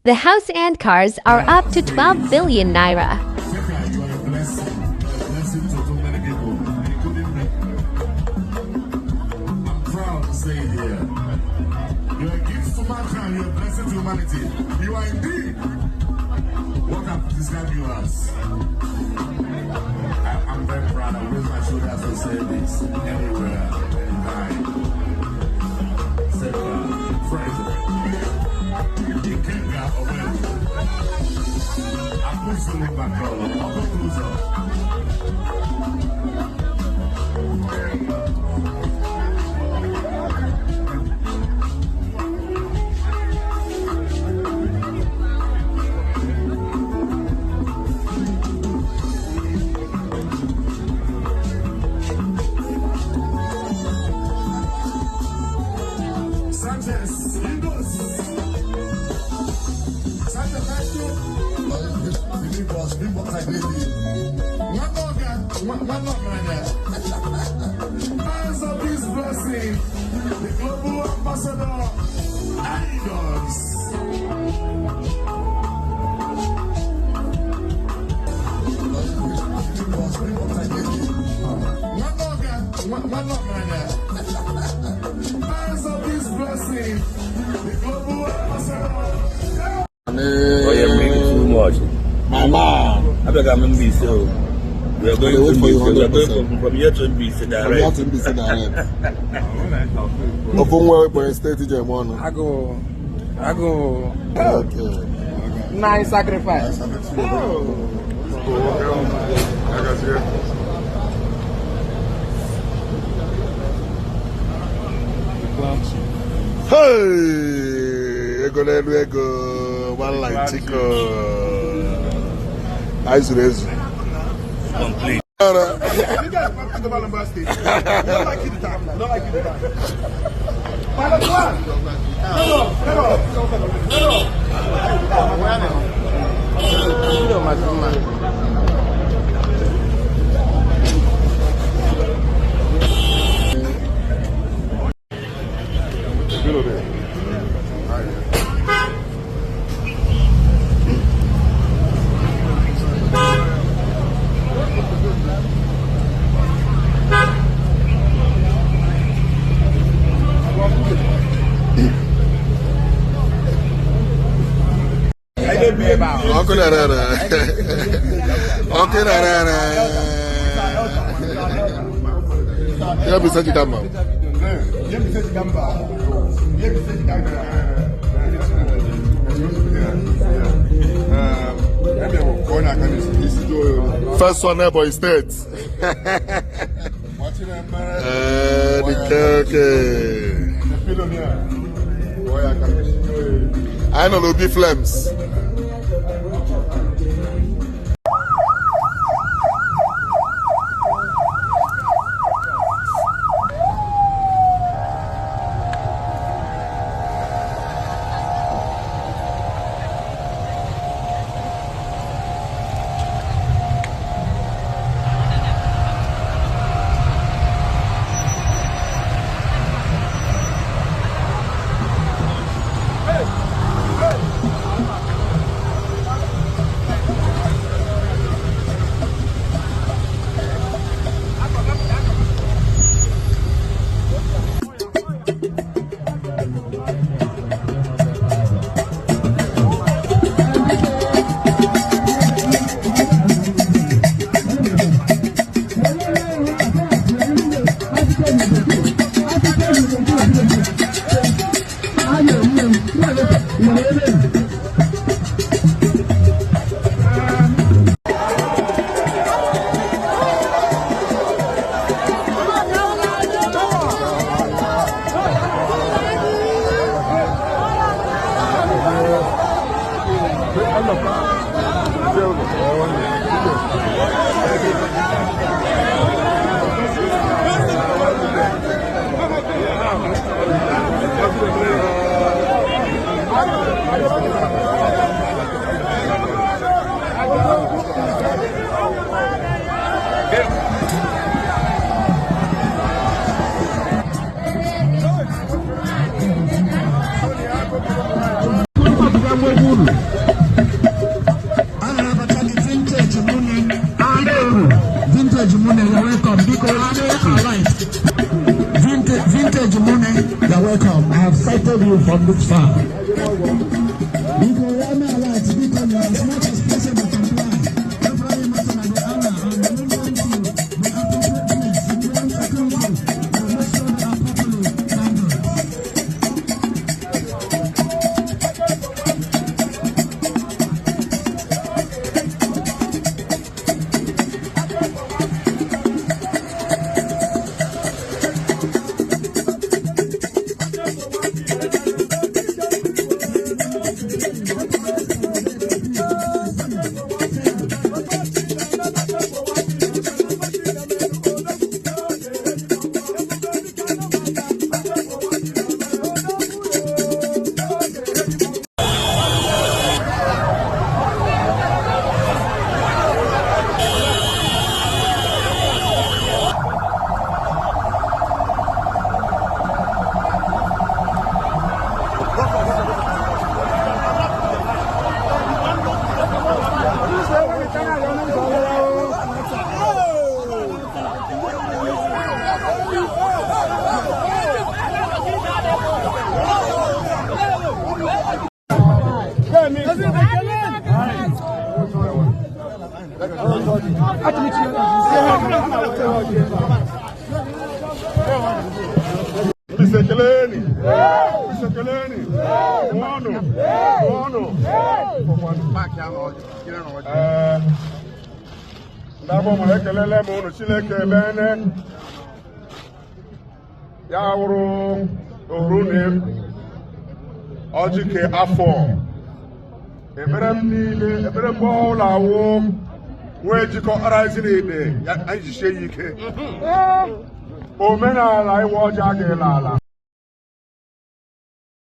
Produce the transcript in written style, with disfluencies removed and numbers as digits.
The house and cars are up to 12 billion Naira. You are a gift to mankind, you are a blessing to humanity. You are indeed what I've described you as. I'm very proud. I raise my shoulders to say this anywhere, anytime. President. You can't get away. I put some in back row. I'll go closer. Sanchez, Ingles. Sanchez, thank you. Big boss like lady. One organ there. Hands of this blessing, the global ambassador, Idols. Big boss like lady. One organ there. Hands of this blessing, the global ambassador. Oh, you're making too much. My man. I beg I'm be so. We are going to be from here to be direct. From here to be direct. Open where we state German. I go. Okay. Nice sacrifice. Hey, ego one like chico. Ice race. Complete. You guys want to go to the stage. Don't like it the time. Pilot one. Uncle Naira. You have to set it down, man. First one ever is state. I know no be flames. Vintage money, you're welcome. Because alright. Vintage money, you're welcome. I have sighted you from this far. Because I'm alright, because you're as much as possible comply. Everybody must have the honor and the movement to the appropriateness, the grand security, to make sure they are properly handled. Ndabo mwekelele munu chileke bene ya wuru orune ojike afọ ebere mbola wo wejiko arazi n'ide ya ajishe yike omenala iwo ọjà ga-elala